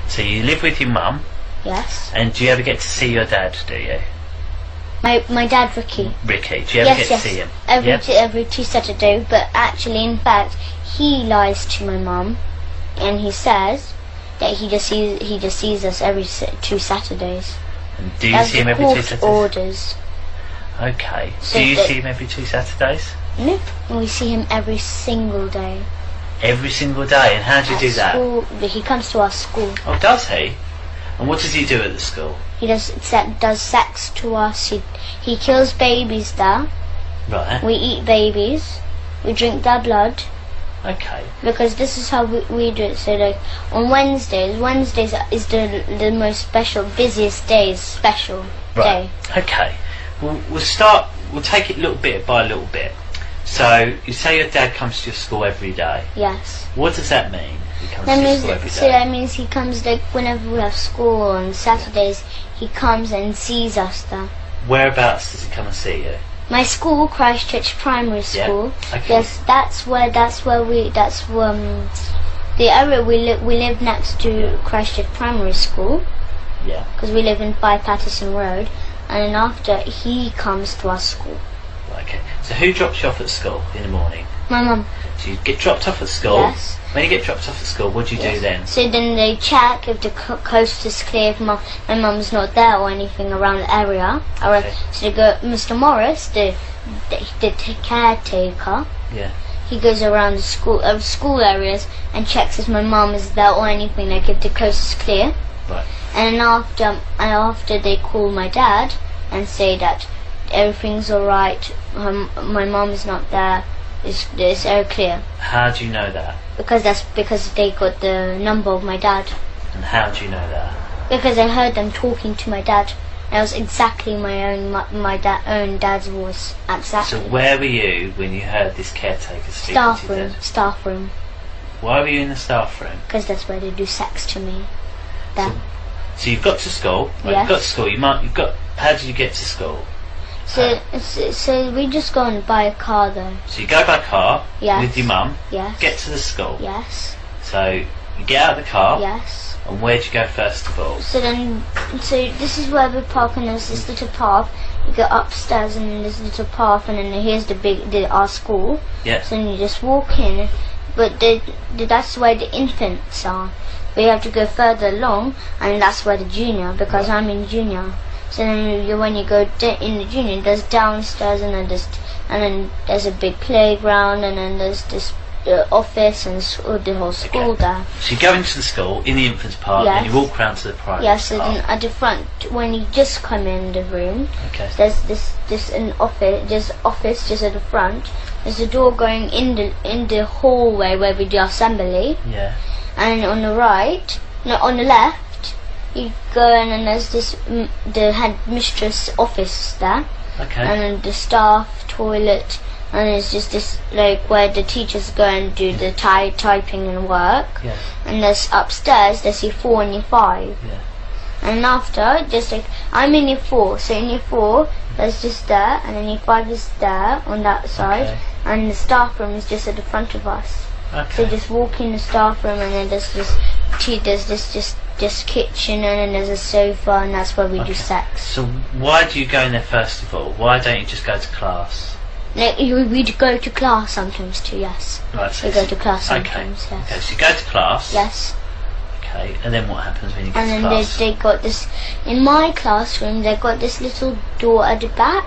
So you live with your mum, Yes. and do you ever get to see your dad, do you? My dad, Ricky. Ricky, do you ever get to see him? Every two Saturdays, but actually, in fact, he lies to my mum, and he says that he just sees us every 2 Saturdays. And do you see him every 2 Saturdays? Orders. Okay. So do you see him every 2 Saturdays? Nope. We see him every single day. Every single day, and how do you do that? School, he comes to our school. Oh, does he? And what does he do at the school? He does sex to us. He kills babies there. Right. We eat babies. We drink their blood. Okay. Because this is how we do it. So like on Wednesdays is the most special, busiest days, special day. Okay. We'll take it little bit by little bit. So you say your dad comes to your school every day. Yes. What does that mean? He comes to your school every day. So that means he comes like whenever we have school on Saturdays. He comes and sees us there. Whereabouts does he come and see you? My school, Christchurch Primary School. Yeah. Okay. Yes, that's the area we live next to Christchurch Primary School. Yeah. Because we live in 5 Patterson Road, and then after he comes to our school. Okay. So who drops you off at school in the morning? My mum. So you get dropped off at school. Yes. When you get dropped off at school, what do you do then? So then they check if the coast is clear, if my mum's not there or anything around the area. Okay. So they go, Mr. Morris, the caretaker. Yeah. He goes around the school areas and checks if my mum is there or anything, like if the coast is clear. Right. And after they call my dad and say that everything's alright, my mum is not there, it's all clear. How do you know that? Because they got the number of my dad. And how do you know that? Because I heard them talking to my dad. That was exactly my own dad's voice. Exactly. So where were you when you heard this caretaker speaking to you? Staff room. Why were you in the staff room? Because that's where they do sex to me. So you've got to school. Right, Yes. You've got to school. How did you get to school? So we just go and buy a car though. So you go by car Yes. with your mum. Yes. Get to the school. Yes. So you get out of the car. Yes. And where do you go first of all? So this is where we park, and there's this little path. You go upstairs, and then there's a little path, and then here's our school. Yes. So then you just walk in, but that's where the infants are. But you have to go further along, and that's where the junior, because I'm in junior. So then when you go in the junior, there's downstairs, and then there's a big playground, and then there's this office and the whole school there. So you go into the school in the infants part, Yes. and you walk round to the primary. Yes, so then at the front, when you just come in the room, Okay. there's this an office just at the front. There's a door going in the hallway where we do assembly. Yeah. And on the left, you go in, and there's the headmistress office there, Okay. and then the staff toilet, and it's just this like where the teachers go and do the typing and work. Yeah. And there's upstairs, there's year 4 and year 5. Yeah. And after, just like I'm in year 4, so in year 4 there's just there, and then year 5 is there on that side, Okay. and the staff room is just at the front of us. Okay. So just walk in the staff room, and then there's this kitchen, and then there's a sofa, and that's where we do sex. So why do you go in there first of all? Why don't you just go to class? Like, we go to class sometimes too, yes. Right. So We go to class okay. sometimes, yes. Okay. So you go to class. Yes. Okay. And then what happens when you get And to then class? they got this, in my classroom, they got this little door at the back,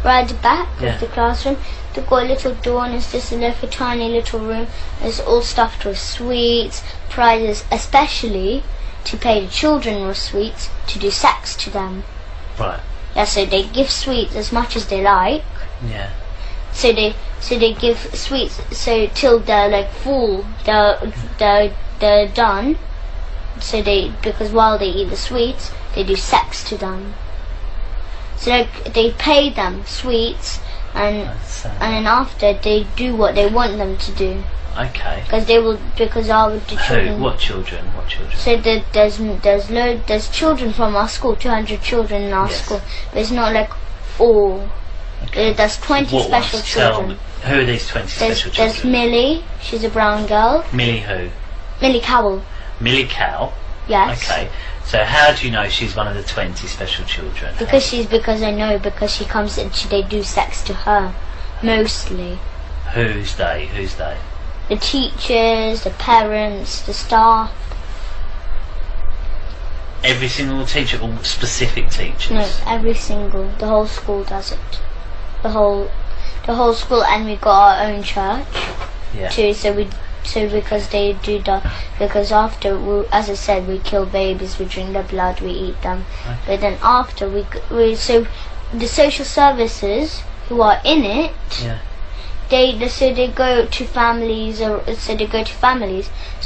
right at the back Yeah. of the classroom. They got a little door, and it's just a little tiny little room. It's all stuffed with sweets, prizes, especially to pay the children with sweets to do sex to them. Right. Yeah, so they give sweets as much as they like. Yeah. So they give sweets so till they're like full, they're done. So because while they eat the sweets, they do sex to them. So they pay them sweets, and then after they do what they want them to do. Okay. Because the children. Who? What children? What children? So there's children from our school, 200 children in our Yes. school, but it's not like all. Okay. There's 20 What special ones? Tell children. me, who are these 20 special There's children? Millie, she's a brown girl. Millie who? Millie Cowell. Millie Cow. Yes. Okay. So how do you know she's one of the 20 special children? Because I know, because she comes and they do sex to her, mostly. Who's they? The teachers, the parents, the staff. Every single teacher, or specific teachers? No, the whole school does it. The whole school, and we got our own church Yeah. too. Because they do that, because after, as I said, we kill babies, we drink their blood, we eat them. Okay. But then after so the social services who are in it, Yeah. they go to families, So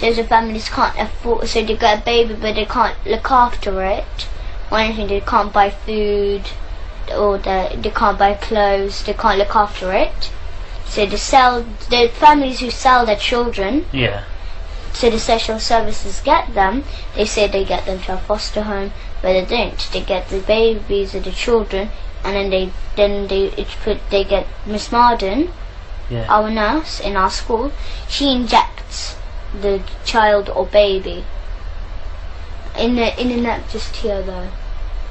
if the families can't afford, so they get a baby but they can't look after it or anything, they can't buy food or they can't buy clothes, they can't look after it. So the families who sell their children, Yeah. so the social services get them. They say they get them to a foster home, but they don't. They get the babies or the children, and then they get Miss Marden, Yeah. our nurse in our school. She injects the child or baby in the neck, just here though.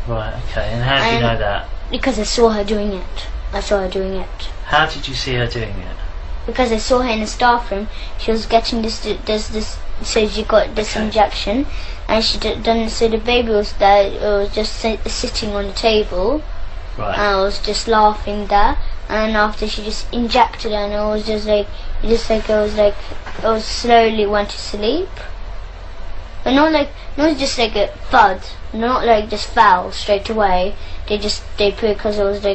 Right. Okay. And how do you know that? Because I saw her doing it. How did you see her doing it? Because I saw her in the staff room. She was getting this. So she got this Okay. injection, and she done. So the baby was there. It was just sitting on the table, Right. and I was just laughing there. And after she just injected her, and it was it was slowly went to sleep. But not just like a thud, not like just fell straight away. They put, because it looked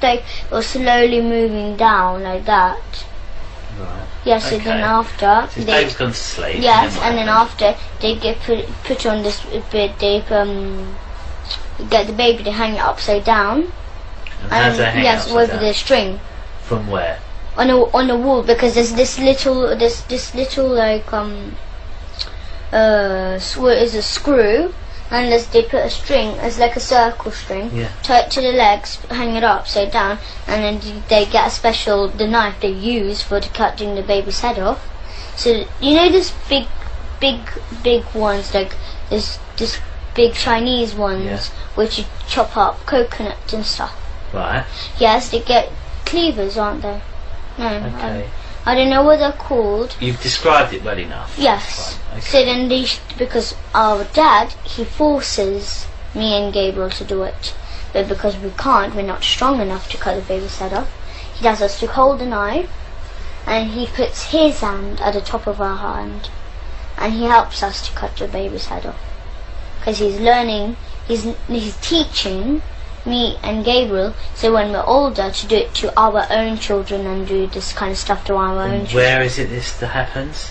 like it was slowly moving down like that. Right. Yes, so Okay. then after So his baby's gone to sleep. yes, what and then happens? after they get put on this bit, they get the baby, they hang it upside down. And how do they hang it yes, upside with down? the string From where? on the wall, because there's this little like what is a screw, and they put a string, it's like a circle string, Yeah. tie it to the legs, hang it upside down, and then they get the knife they use for cutting the baby's head off. So you know this big ones, like this big Chinese ones, Yeah. which you chop up coconut and stuff. Right. Yes, they get cleavers, aren't they? No, Okay. I don't know what they're called. You've described it well enough. Yes. Right. So Okay. then because our dad, he forces me and Gabriel to do it. But because we can't, we're not strong enough to cut the baby's head off. He does us to hold the knife, and he puts his hand at the top of our hand, and he helps us to cut the baby's head off. Because he's learning, he's teaching me and Gabriel, so when we're older, to do it to our own children and do this kind of stuff to our own And children. where is it this that happens?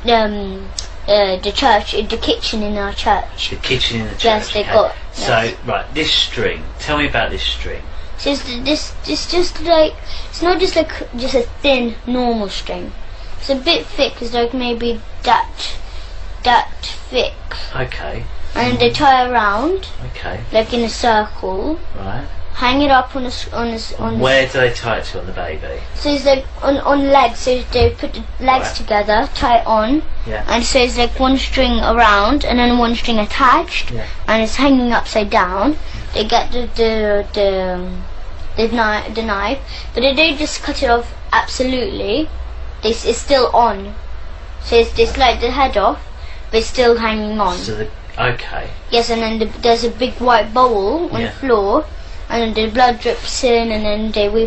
The church, the kitchen in our church. The kitchen in the church. Yes, they okay. got- So, yes. right, this string. Tell me about this string. So it's just like, it's not just like just a thin normal string. It's a bit thick. It's like maybe that thick, Okay. and they tie around Okay. like in a circle, Right. hang it up on Where do they tie it to on the baby? So it's like on legs. So they put the legs Right. together, tie it on, Yeah. and so it's like one string around and then one string attached, Yeah. and it's hanging upside down. They get the knife, but they don't just cut it off absolutely. It's still on, so they slide the head off, but it's still hanging on. So okay. Yes, and then there's a big white bowl on Yeah. the floor, and then the blood drips in, and then we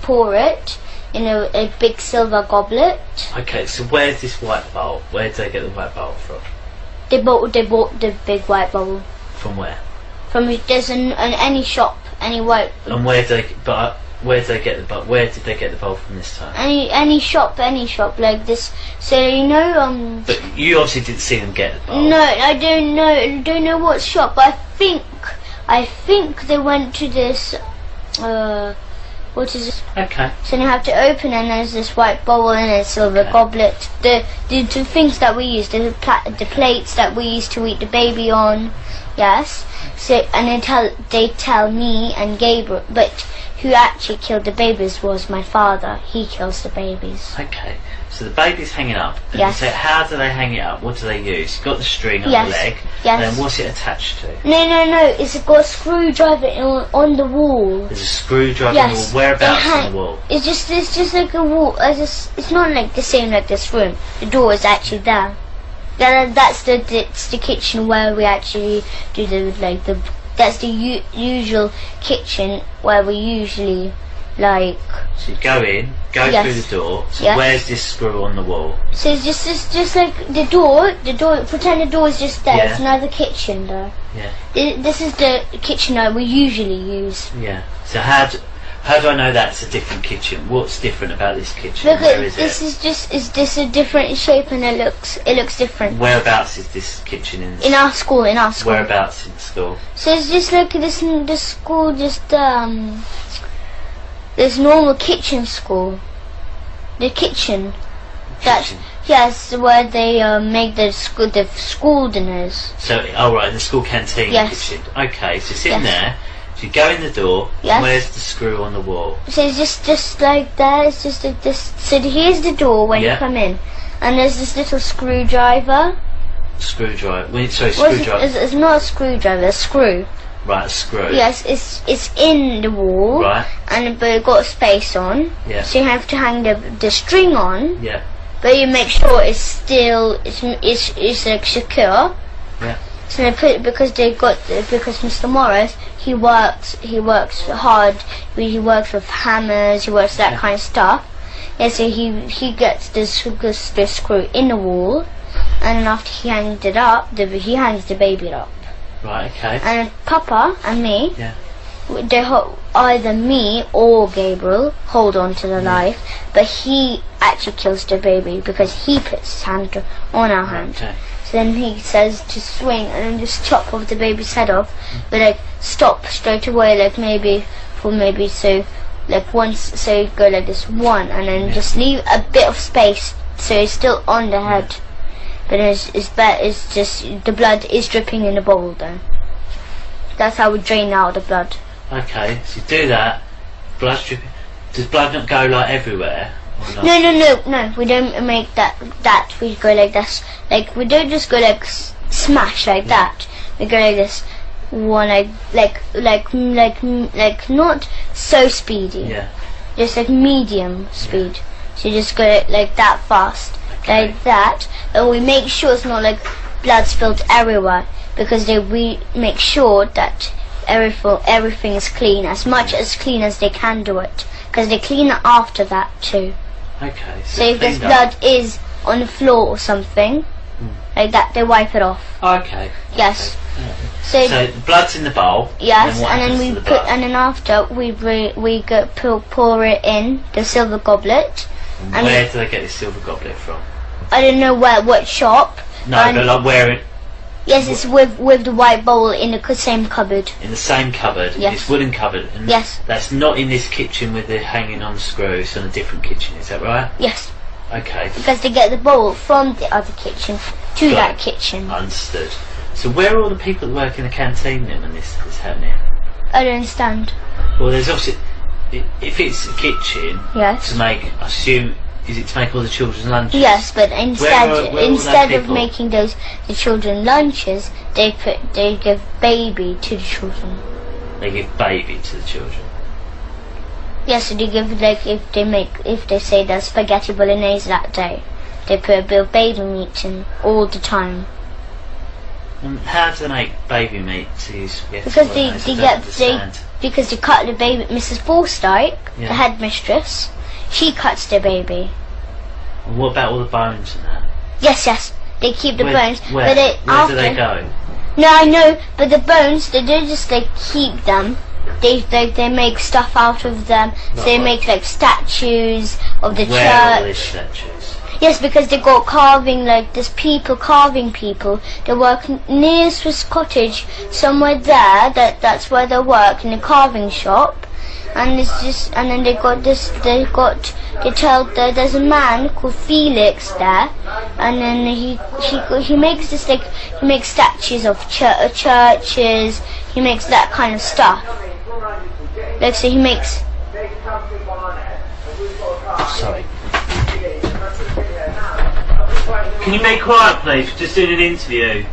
pour it in a big silver goblet. Okay. So where's this white bowl? Where do they get the white bowl from? They bought the big white bowl From where? from there's an any shop, any white And where do they? But where do they get the bowl? Where did they get the bowl from this time? any shop like this. So you know But you obviously didn't see them get the bowl. no, I don't know what shop, but I think they went to this what is it? Okay. So you have to open, and there's this white bowl and a silver Okay. goblet. The things that we use, the plates that we used to eat the baby on, yes. So and they tell me and Gabriel, but who actually killed the babies was my father. He kills the babies. Okay. So the baby's hanging up. And Yes. you say, how do they hang it up? What do they use? You've got the string on Yes. the leg. Yes. And then what's it attached to? No. It's got a screwdriver on the wall. There's a screwdriver on the Yes. wall. Whereabouts It on the wall? It's just like a wall. It's not like the same like this room. The door is actually there. That's the kitchen where we actually do that's the usual kitchen where we usually like. So you go in, go Yes. through the door. So Yes. where's this screw on the wall? So it's just like the door. Pretend the door is just there. Yeah. It's another kitchen there. Yeah. This is the kitchen that we usually use. Yeah. So how do I know that's a different kitchen? What's different about this kitchen? Where Because is this is just a different shape and it looks different. Whereabouts is this kitchen In our school. Whereabouts in school? So it's just like the school, just there's normal kitchen school. The kitchen. Kitchen. Yes, where they make the school dinners. So, right, the school canteen Yes. kitchen. Okay, so it's in Yes. there. So you go in the door. Yes. Where's the screw on the wall? So it's just like that. It's just like this. So here's the door when Yeah. you come in, and there's this little screwdriver. Screwdriver. Well, Screwdriver. it's not a screwdriver. A screw. Right, a screw. Yes, it's in the wall. Right. But it got a space on. Yeah. So you have to hang the string on. Yeah. But you make sure it's still it's like secure. Yeah. So they put because Mr. Morris he works hard. He works with hammers. He works that Yeah. kind of stuff. Yeah. So he gets this screw in the wall, and then after he hangs it up, he hangs the baby up. Right. Okay. And Papa and me, Yeah. either me or Gabriel hold on to the knife, but he actually kills the baby because he puts his hand on our hand. Okay. So then he says to swing and then just chop off the baby's head off, but like stop straight away, like maybe so like once, so you go like this one, and then Yeah. just leave a bit of space so it's still on the head. But it's just the blood is dripping in the bowl though. That's how we drain out the blood. Okay. So you do that. Blood's dripping. Does blood not go like everywhere? Or not? No. We don't make that. We go like this. Like we don't just go like smash like that. We go like this. One like not so speedy. Yeah. Just like medium speed. So you just go like that fast, Okay. like that, and we make sure it's not like blood spilled everywhere because we make sure that everything is clean, as much as clean as they can do it, because they clean it after that too. Okay. So if there's cleaned up. blood is on the floor or something, like that, they wipe it off. Okay. Yes. Okay. So, So the blood's in the bowl. yes, what and then happens we to the put, blood? and then after we pour it in the silver goblet. and Where do they get this silver goblet from? I don't know what shop. No, but but like where it yes, it's with the white bowl in the same cupboard. in the same cupboard. Yes. This wooden cupboard. And Yes. That's not in this kitchen with the hanging on the screw. It's in a different kitchen. Is that right? Yes, Okay. because they get the bowl from the other kitchen to Got that it. kitchen. Understood. So where are all the people that work in the canteen then when this is happening? I don't understand. Well, there's obviously if it's a kitchen Yes. to make, I assume, is it to make all the children's lunches? Yes, but Where instead are all instead of people? making the children lunches, they give baby to the children. They give baby to the children. Yes, so they give like if they say there's spaghetti bolognese that day, they put a bit of baby meat in all the time. And how do they make baby meat to use spaghetti Because bolognese? I don't understand. because they cut the baby. Mrs. Forsyth, Yeah. the headmistress, she cuts the baby. And what about all the bones and that? Yes, they keep the bones. Where, but they, where after, do they go? No, I know, but the bones they don't just like keep them. They make stuff out of them. So they Right. make like statues of the Where are all church. these statues? Yes, because they got carving, like there's people carving people. They work near Swiss Cottage, somewhere there. That's where they work in the carving shop. And it's just, and then they tell that there's a man called Felix there, and then he makes this like he makes statues of churches. He makes that kind of stuff. Like so he makes Sorry. Can you be quiet, please? We're just doing an interview.